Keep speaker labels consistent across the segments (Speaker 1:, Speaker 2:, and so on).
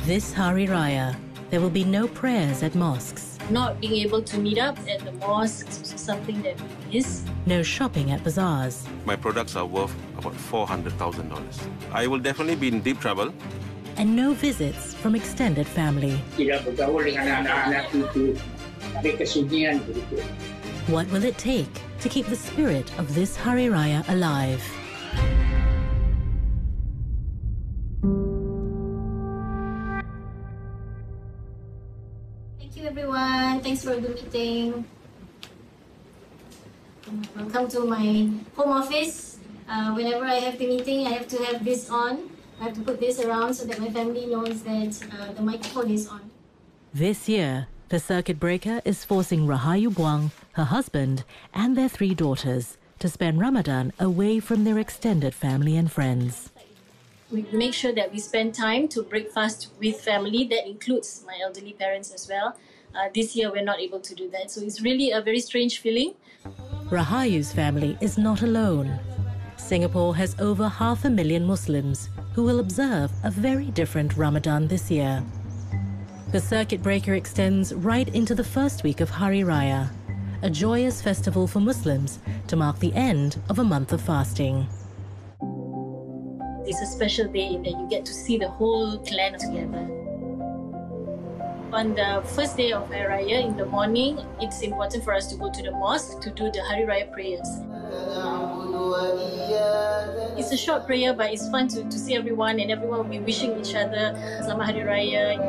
Speaker 1: This Hari Raya, there will be no prayers at mosques.
Speaker 2: Not being able to meet up at the mosque is something that we miss.
Speaker 1: No shopping at bazaars.
Speaker 3: My products are worth about $400,000. I will definitely be in deep trouble.
Speaker 1: And no visits from extended family.
Speaker 4: Tidak bergaul dengan anak-anak itu. Ada kesunyian begitu.
Speaker 1: What will it take to keep the spirit of this Hari Raya alive?
Speaker 2: Thank you, everyone. Thanks for the meeting. Welcome to my home office. Whenever I have the meeting, I have to have this on. I have to put this around so that my family knows that the microphone is on.
Speaker 1: This year, the circuit breaker is forcing Rahayu Buang, her husband, and their 3 daughters to spend Ramadan away from their extended family and friends.
Speaker 2: We make sure that we spend time to break fast with family. That includes my elderly parents as well. This year, we're not able to do that. So it's really a very strange feeling.
Speaker 1: Rahayu's family is not alone. Singapore has over 500,000 Muslims who will observe a very different Ramadan this year. The circuit breaker extends right into the first week of Hari Raya, a joyous festival for Muslims to mark the end of a month of fasting.
Speaker 2: It's a special day in that you get to see the whole clan together. On the first day of Hari Raya in the morning, it's important for us to go to the mosque to do the Hari Raya prayers. It's a short prayer, but it's fun to see everyone, and everyone will be wishing each other Selamat Hari Raya.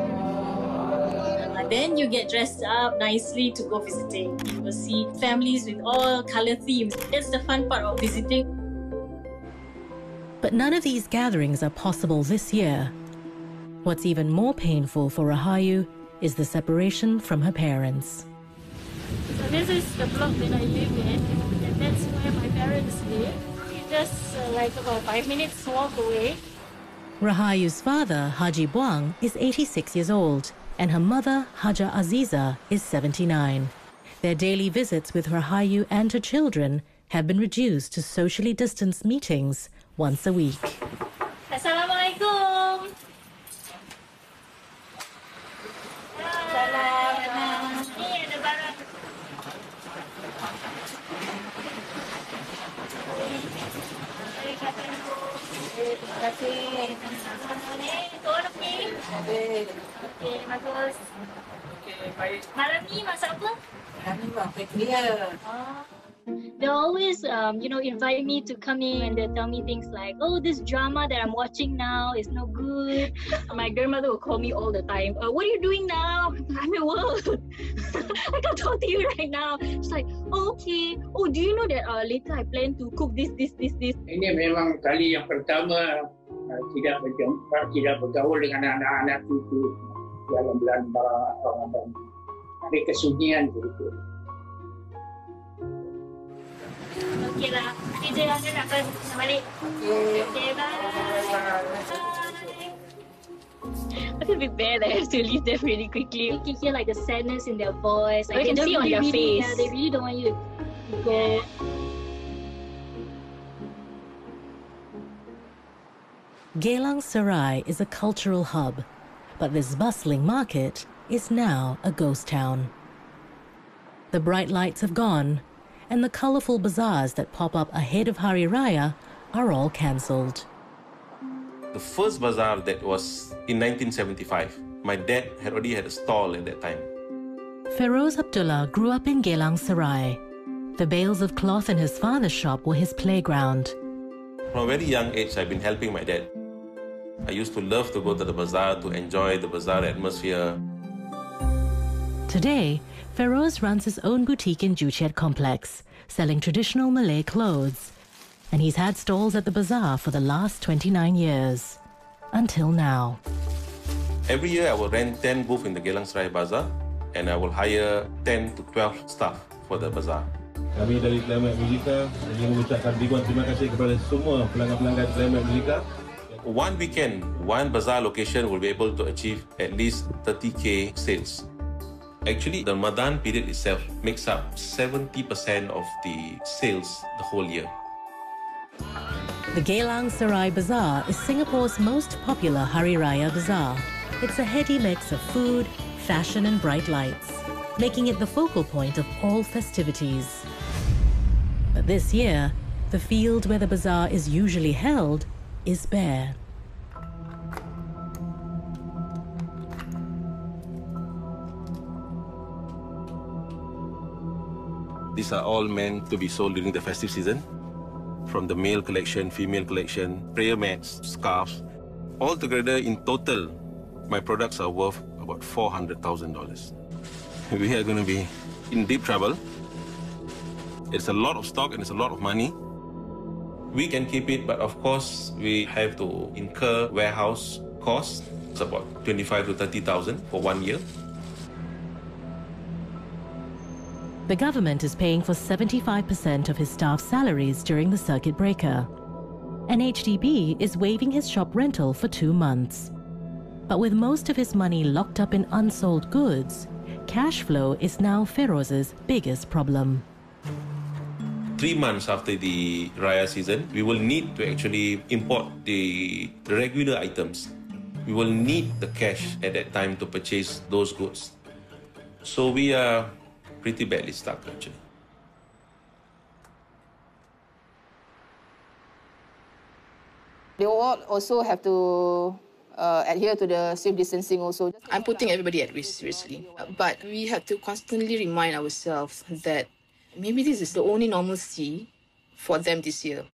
Speaker 2: Then you get dressed up nicely to go visiting. You will see families with all color themes. That's the fun part of visiting.
Speaker 1: But none of these gatherings are possible this year. What's even more painful for Rahayu is the separation from her parents.
Speaker 5: So this is the block that I live in, and that's where my parents live. Just like about 5 minutes walk away.
Speaker 1: Rahayu's father, Haji Buang, is 86 years old, and her mother, Haja Aziza, is 79. Their daily visits with Rahayu and her children have been reduced to socially distanced meetings once a week.
Speaker 5: Assalamualaikum. Malam ni masak apa?
Speaker 6: Kami masak dia.
Speaker 5: They always, invite me to come in and they tell me things like, oh, this drama that I'm watching now is no good. My grandmother will call me all the time. What are you doing now? I'm at work. I can't talk to you right now. She's like, oh, okay. Oh, do you know that later I plan to cook this.
Speaker 4: Ini memang kali yang pertama tidak bergaul dengan anak-anak itu dalam bulan Ramadan. Ada kesunyian begitu.
Speaker 5: Okay lah. DJ Angga nak balik. Okay, bye. I feel a bit bad that I have to leave them really quickly. You can hear like the sadness in their voice. Like, you can see on their face. Yeah, they really don't want you to go.
Speaker 1: Geylang Serai is a cultural hub, but this bustling market is now a ghost town. The bright lights have gone, and the colorful bazaars that pop up ahead of Hari Raya are all cancelled.
Speaker 3: The first bazaar that was in 1975, my dad had already had a stall at that time.
Speaker 1: Feroz Abdullah grew up in Geylang Serai. The bales of cloth in his father's shop were his playground.
Speaker 3: From a very young age, I've been helping my dad. I used to love to go to the bazaar, to enjoy the bazaar atmosphere.
Speaker 1: Today, Feroz runs his own boutique in Juchet complex, selling traditional Malay clothes. And he's had stalls at the bazaar for the last 29 years. Until now.
Speaker 3: Every year, I will rent 10 booths in the Geylang Serai Bazaar, and I will hire 10 to 12 staff for the bazaar.
Speaker 7: Kami dari Climate Musica ingin mengucapkan ribuan terima kasih kepada semua pelanggan-pelanggan Climate Musica.
Speaker 3: One weekend, one bazaar location will be able to achieve at least 30K sales. Actually, the Ramadan period itself makes up 70% of the sales the whole year.
Speaker 1: The Geylang Serai Bazaar is Singapore's most popular Hari Raya bazaar. It's a heady mix of food, fashion and bright lights, making it the focal point of all festivities. But this year, the field where the bazaar is usually held is bare.
Speaker 3: These are all meant to be sold during the festive season. From the male collection, female collection, prayer mats, scarves. All together, in total, my products are worth about $400,000. We are going to be in deep trouble. It's a lot of stock and it's a lot of money. We can keep it, but of course, we have to incur warehouse costs. It's about $25,000 to $30,000 for 1 year.
Speaker 1: The government is paying for 75% of his staff's salaries during the circuit breaker. And HDB is waiving his shop rental for 2 months. But with most of his money locked up in unsold goods, cash flow is now Feroz's biggest problem.
Speaker 3: 3 months after the Raya season, we will need to actually import the regular items. We will need the cash at that time to purchase those goods. So we are pretty badly stuck, actually.
Speaker 6: They all also have to adhere to the safe distancing also.
Speaker 8: I'm putting everybody at risk, seriously. But we have to constantly remind ourselves that maybe this is the only normalcy for them this year.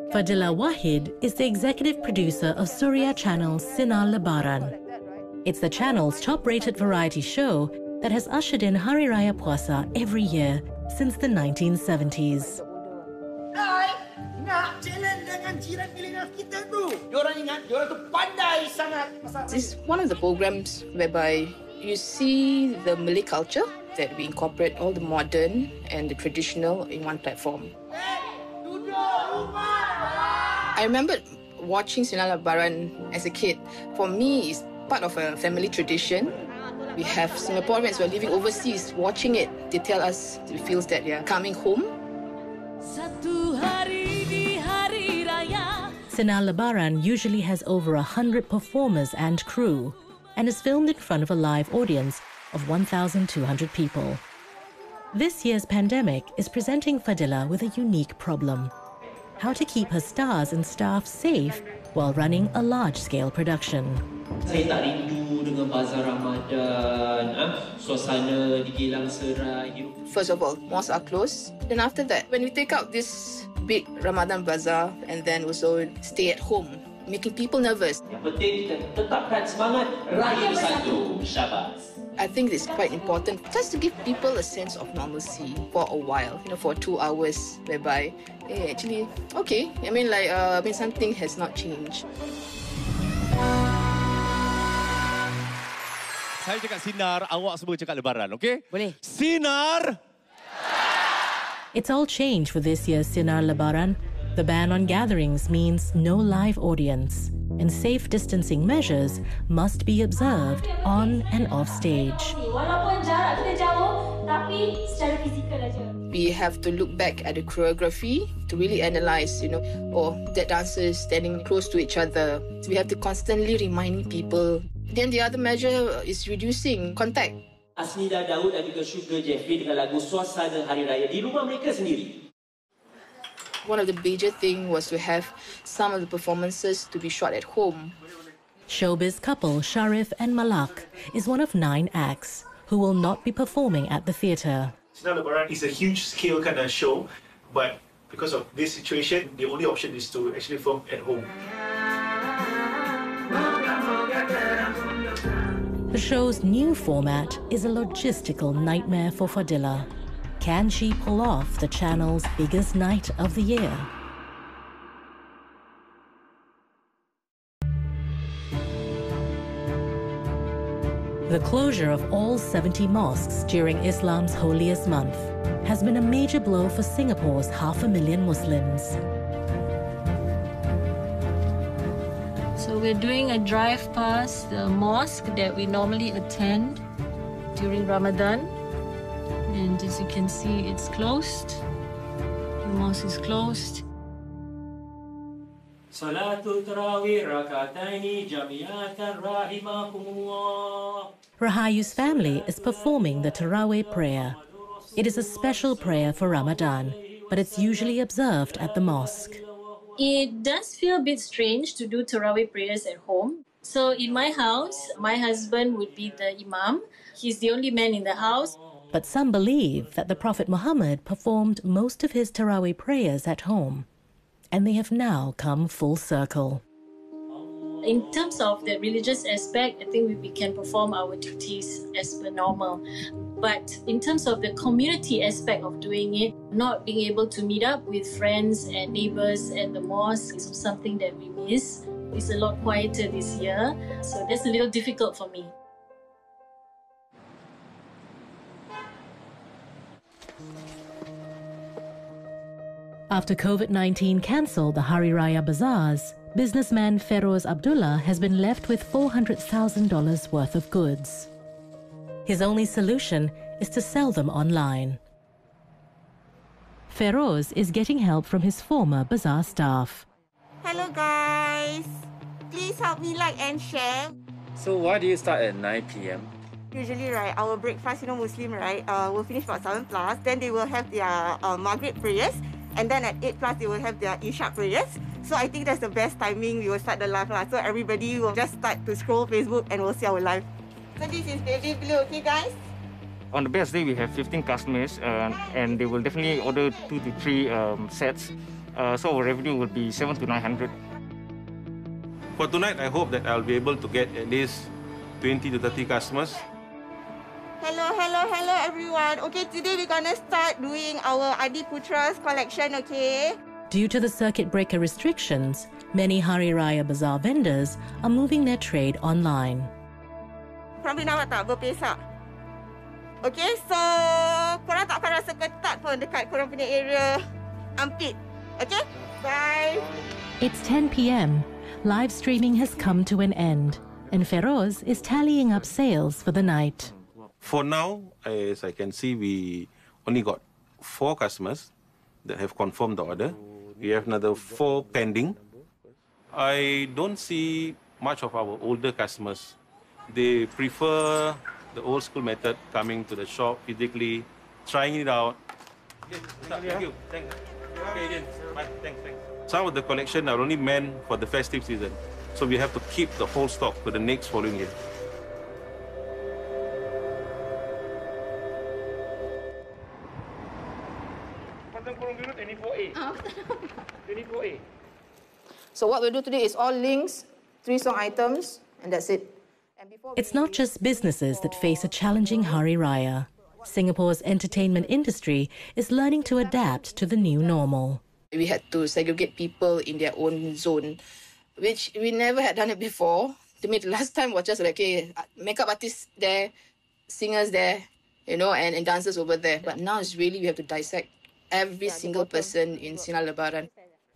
Speaker 1: Fadila Wahid is the executive producer of Surya Channel's Sinar Lebaran. It's the channel's top-rated variety show that has ushered in Hari Raya Puasa every year since the 1970s.
Speaker 8: It's one of the programs whereby you see the Malay culture, that we incorporate all the modern and the traditional in one platform. I remember watching Sinar Lebaran as a kid. For me, it's part of a family tradition. We have Singaporeans who are living overseas watching it. They tell us it feels that they are coming home.
Speaker 1: Sinar Lebaran usually has over 100 performers and crew and is filmed in front of a live audience of 1,200 people. This year's pandemic is presenting Fadila with a unique problem: how to keep her stars and staff safe while running a large-scale production.
Speaker 9: Saya tak rindu dengan bazar Ramadan, suasana di Geylang Serai.
Speaker 8: First of all, mosques are closed. Then after that, when we take out this big Ramadan bazaar and then also stay at home, making people nervous.
Speaker 9: Yang penting kita tetapkan semangat Raya Bersatu. Syabas.
Speaker 8: I think it's quite important just to give people a sense of normalcy for a while, for 2 hours, whereby, hey, actually, okay, something has not changed.
Speaker 10: Saya cakap sinar, awak semua cakap lebaran, okey?
Speaker 6: Boleh.
Speaker 10: Sinar!
Speaker 1: It's all changed for this year's Sinar Lebaran. The ban on gatherings means no live audience, and safe distancing measures must be observed on and off stage.
Speaker 5: Walaupun jarak kita jauh, tapi secara fizikal aja.
Speaker 8: We have to look back at the choreography to really analyze, that dancers standing close to each other. So we have to constantly reminding people. Then the other measure is reducing contact.
Speaker 9: Asmida Daud dan juga Sugar Jeffrey dengan lagu Suasana Hari Raya di rumah mereka sendiri.
Speaker 8: One of the major things was to have some of the performances to be shot at home.
Speaker 1: Showbiz couple Sharif and Malak is one of 9 acts who will not be performing at the theatre.
Speaker 11: Sinar Lebaran is a huge scale kind of show, but because of this situation, the only option is to actually film at home.
Speaker 1: The show's new format is a logistical nightmare for Fadila. Can she pull off the channel's biggest night of the year? The closure of all 70 mosques during Islam's holiest month has been a major blow for Singapore's 500,000 Muslims.
Speaker 2: So we're doing a drive past the mosque that we normally attend during Ramadan. And as you can see, it's closed. The mosque is closed.
Speaker 9: Salatul Tarawih Rakataini Jamiatan Rahimakumullah.
Speaker 1: Rahayu's family is performing the Tarawih prayer. It is a special prayer for Ramadan, but it's usually observed at the mosque.
Speaker 2: It does feel a bit strange to do Tarawih prayers at home. So in my house, my husband would be the imam. He's the only man in the house.
Speaker 1: But some believe that the Prophet Muhammad performed most of his Tarawih prayers at home, and they have now come full circle.
Speaker 2: In terms of the religious aspect, I think we can perform our duties as per normal. But in terms of the community aspect of doing it, not being able to meet up with friends and neighbors at the mosque is something that we miss. It's a lot quieter this year, so that's a little difficult for me.
Speaker 1: After COVID-19 cancelled the Hari Raya bazaars, businessman Feroz Abdullah has been left with $400,000 worth of goods. His only solution is to sell them online. Feroz is getting help from his former bazaar staff.
Speaker 12: Hello guys! Please help me like and share.
Speaker 13: So why do you start at 9 p.m?
Speaker 12: Usually, right, our breakfast, Muslim, right, will finish about 7 plus. Then they will have their Maghrib prayers. And then at 8 plus, they will have their Isha prayers. So I think that's the best timing we will start the live. So everybody will just start to scroll Facebook and we'll see our live. So this is baby blue, okay guys?
Speaker 14: On the best day, we have 15 customers and they will definitely order 2 to 3 sets. So our revenue will be 700 to 900.
Speaker 3: For tonight, I hope that I'll be able to get at least 20 to 30 customers.
Speaker 12: Hello everyone. Okay, today we're gonna start doing our Adi Putra's collection, okay?
Speaker 1: Due to the circuit breaker restrictions, many Hari Raya bazaar vendors are moving their trade online.
Speaker 12: Korang boleh nampak tak berpesak? Okay, so korang tak akan rasa ketat pun dekat korang punya area armpit. Okay, bye.
Speaker 1: It's 10 p.m. Live streaming has come to an end, and Feroz is tallying up sales for the night.
Speaker 3: For now, as I can see, we only got 4 customers that have confirmed the order. We have another 4 pending. I don't see much of our older customers. They prefer the old school method, coming to the shop physically, trying it out. Thank you. Thanks. Okay, again. Bye. Thanks. Some of the collection are only meant for the festive season, so we have to keep the whole stock for the next following year.
Speaker 6: So what we'll do today is all links, 3 song items, and that's it.
Speaker 1: It's not just businesses that face a challenging Hari Raya. Singapore's entertainment industry is learning to adapt to the new normal.
Speaker 8: We had to segregate people in their own zone, which we never had done it before. To me, the last time was just like, okay, makeup artists there, singers there, and dancers over there. But now it's really, we have to dissect every single person in Sinar Lebaran.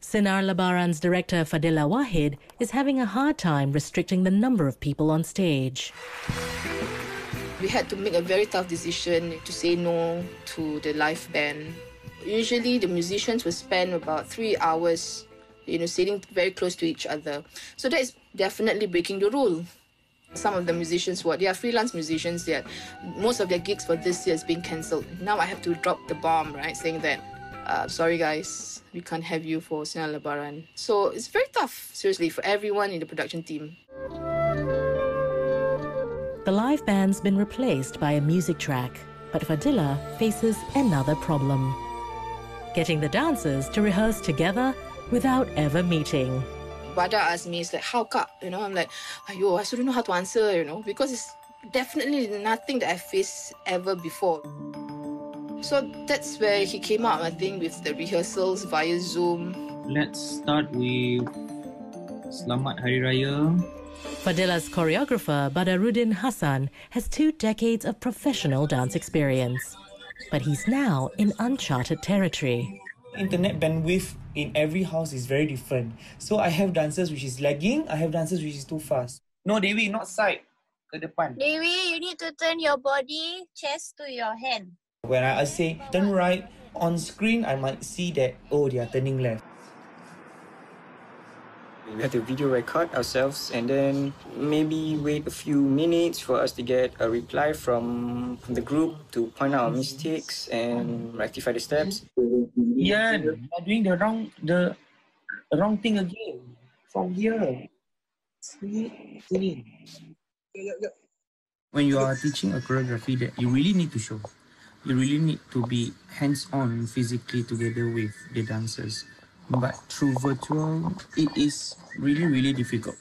Speaker 1: Sinar Lebaran's director Fadila Wahid is having a hard time restricting the number of people on stage.
Speaker 8: We had to make a very tough decision to say no to the live band. Usually the musicians will spend about 3 hours, sitting very close to each other. So that is definitely breaking the rule. Some of the musicians, they are freelance musicians, most of their gigs for this year is being cancelled. Now I have to drop the bomb, right, saying that, sorry guys, we can't have you for Sinar Lebaran. So it's very tough, seriously, for everyone in the production team.
Speaker 1: The live band's been replaced by a music track, but Fadila faces another problem: getting the dancers to rehearse together without ever meeting.
Speaker 8: Bada asked me, it's like, how kak? I'm like, ayo, I still don't know how to answer, because it's definitely nothing that I faced ever before. So that's where he came up, I think, with the rehearsals via Zoom.
Speaker 15: Let's start with Selamat Hari Raya.
Speaker 1: Fadila's choreographer, Badaruddin Hassan, has 2 decades of professional dance experience. But he's now in uncharted territory.
Speaker 16: Internet bandwidth in every house is very different. So I have dancers which is lagging, I have dancers which is too fast. No, Dewi, not side. Ke depan.
Speaker 17: Dewi, you need to turn your body, chest to your hand.
Speaker 16: When I say turn right, on screen I might see that, oh, they are turning left.
Speaker 18: We have to video record ourselves and then maybe wait a few minutes for us to get a reply from the group to point out our mistakes and rectify the steps.
Speaker 16: Yeah, you're doing the wrong thing again. From here. See. When you are teaching a choreography that you really need to show, you really need to be hands-on physically together with the dancers. But through virtual, it is really, really difficult.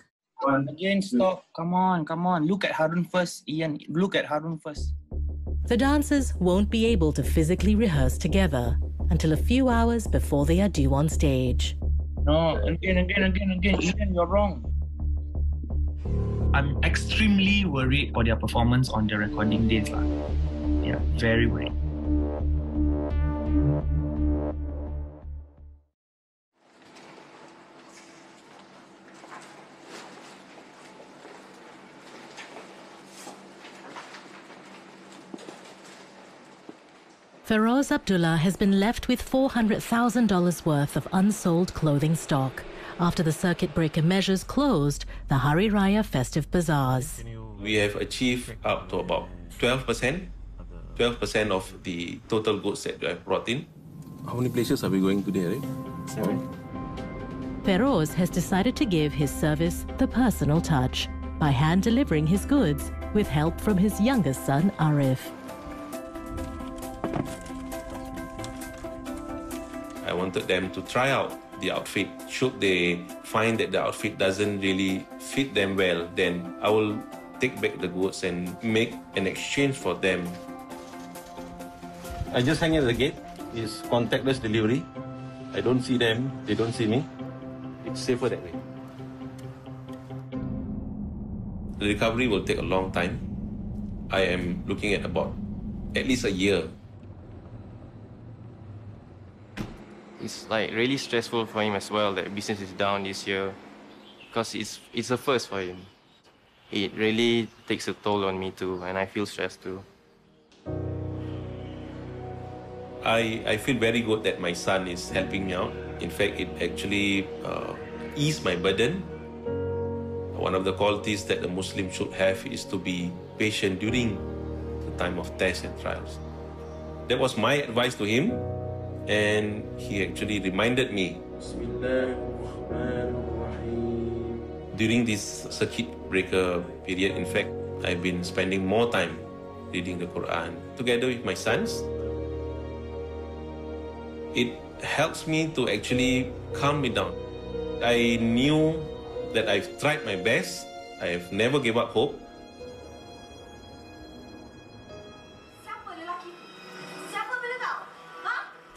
Speaker 16: Again, stop. Come on. Look at Harun first, Ian. Look at Harun first.
Speaker 1: The dancers won't be able to physically rehearse together until a few hours before they are due on stage.
Speaker 16: No, again. Ian, you're wrong. I'm extremely worried for their performance on the recording days. Yeah, very worried.
Speaker 1: Feroz Abdullah has been left with $400,000 worth of unsold clothing stock after the circuit breaker measures closed the Hari Raya festive bazaars.
Speaker 3: We have achieved up to about 12% of the total goods that we have brought in.
Speaker 19: How many places are we going today, right? 7.
Speaker 1: Feroz has decided to give his service the personal touch by hand-delivering his goods with help from his youngest son, Arif.
Speaker 3: I wanted them to try out the outfit. Should they find that the outfit doesn't really fit them well, then I will take back the goods and make an exchange for them.
Speaker 19: I just hang at the gate. It's contactless delivery. I don't see them, they don't see me. It's safer that way.
Speaker 3: The recovery will take a long time. I am looking at about at least a year.
Speaker 20: It's like really stressful for him as well that business is down this year because it's a first for him. It really takes a toll on me too, and I feel stressed too.
Speaker 3: I feel very good that my son is helping me out. In fact, it actually eased my burden. One of the qualities that a Muslim should have is to be patient during the time of tests and trials. That was my advice to him, and he actually reminded me. During this circuit breaker period, in fact, I've been spending more time reading the Quran together with my sons. It helps me to actually calm me down. I knew that I've tried my best. I have never gave up hope.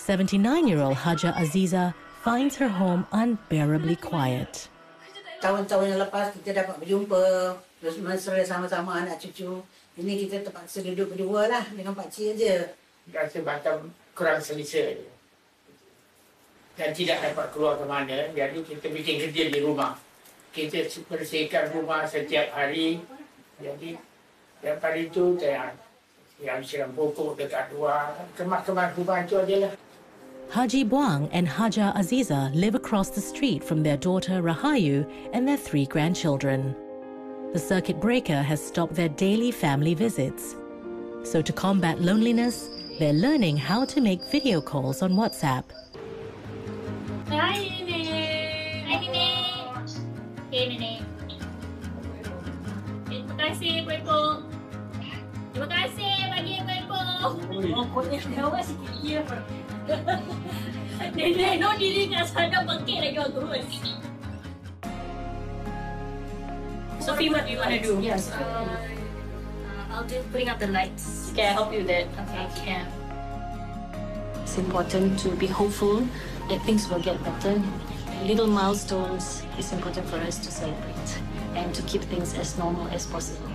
Speaker 1: 79-year-old Haja Aziza finds her home unbearably quiet.
Speaker 21: Tahun-tahun yang lepas kita dapat berjumpa, terus mesra sama-sama anak cucu. Ini kita terpaksa duduk berdua lah dengan pakcik aja.
Speaker 4: Rasa macam kurang selesa je. Dan tidak dapat keluar ke mana, jadi kita bikin kerja di rumah. Kita bersihkan rumah setiap hari. Jadi daripada itu saya yang siram pokok dekat luar, kemas-kemas rumah itu ajalah.
Speaker 1: Haji Buang and Haja Aziza live across the street from their daughter Rahayu and their 3 grandchildren. The circuit breaker has stopped their daily family visits. So to combat loneliness, they're learning how to make video calls on WhatsApp.
Speaker 5: Hai Nenek. Hai Nenek. Okay Nenek. Terima kasih Kuepok. Terima kasih bagi Kuepok. Pokoknya awak sikit dia. Nenek, no diri kat sana bangkit lagi terus. Sophie, what do you want to do?
Speaker 2: Yes. I'll do putting up the lights.
Speaker 5: Okay, I'll help you with that.
Speaker 2: Okay. It's important to be hopeful that things will get better. Little milestones is important for us to celebrate and to keep things as normal as possible.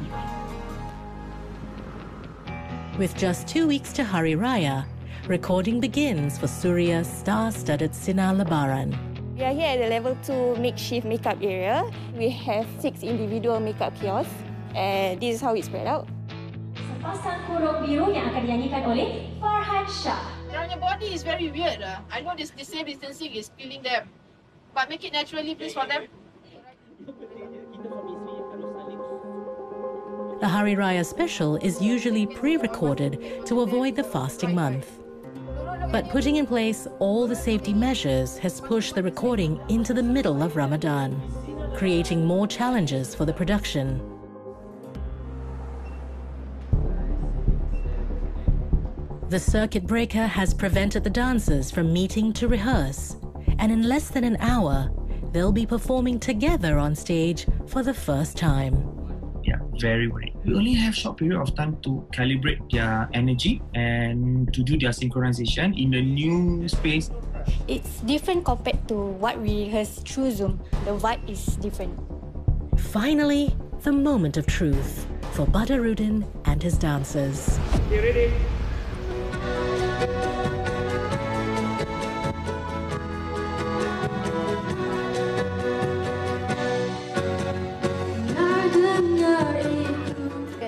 Speaker 1: With just 2 weeks to Hari Raya, recording begins for Suria's star-studded Sinar Lebaran.
Speaker 22: We are here at the level 2 makeshift makeup area. We have 6 individual makeup kiosks, and this is how it's spread out.
Speaker 23: Sepasang kurung biru yang akan dinyanyikan oleh Farhan Shah.
Speaker 8: Your body is very weird. I know this safe distancing is killing them, but make it naturally, please, for them.
Speaker 1: The Hari Raya special is usually pre-recorded to avoid the fasting month. But putting in place all the safety measures has pushed the recording into the middle of Ramadan, creating more challenges for the production. The circuit breaker has prevented the dancers from meeting to rehearse, and in less than an hour, they'll be performing together on stage for the first time.
Speaker 16: Yeah, very worried. We only have short period of time to calibrate their energy and to do their synchronization in a new space.
Speaker 22: It's different compared to what we rehearsed through Zoom. The vibe is different.
Speaker 1: Finally, the moment of truth for Badarudin and his dancers.
Speaker 16: You ready?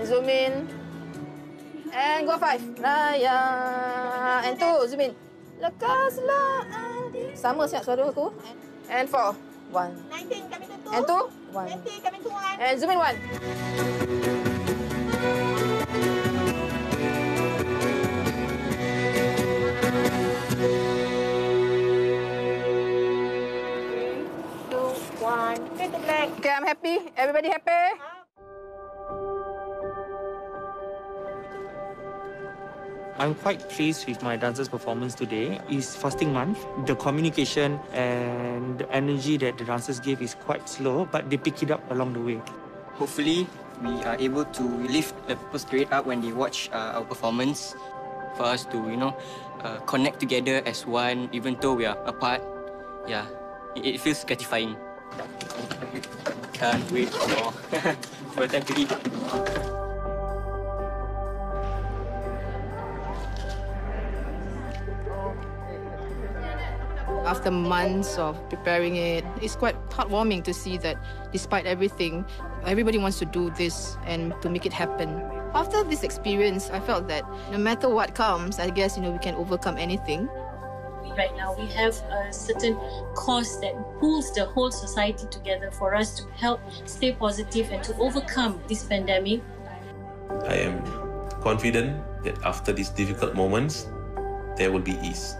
Speaker 8: Zoom in and go 5. Raya and 2. Zoom in. Lekaslah. Sama siap suara aku. And 4. 1.
Speaker 12: 19 coming to 2.
Speaker 8: And 2. 1.
Speaker 12: 20 coming to 1.
Speaker 8: And zoom in 1. Okay, I'm happy. Everybody happy?
Speaker 14: I'm quite pleased with my dancers' performance today. It's fasting month. The communication and the energy that the dancers give is quite slow, but they pick it up along the way.
Speaker 18: Hopefully, we are able to lift the people's spirit up when they watch our performance. For us to, connect together as one, even though we are apart. Yeah, it feels gratifying. Can't wait for time to eat.
Speaker 8: After months of preparing it, it's quite heartwarming to see that despite everything, everybody wants to do this and to make it happen. After this experience, I felt that no matter what comes, I guess, we can overcome anything.
Speaker 2: Right now, we have a certain cause that pulls the whole society together for us to help stay positive and to overcome this pandemic.
Speaker 3: I am confident that after these difficult moments, there will be ease.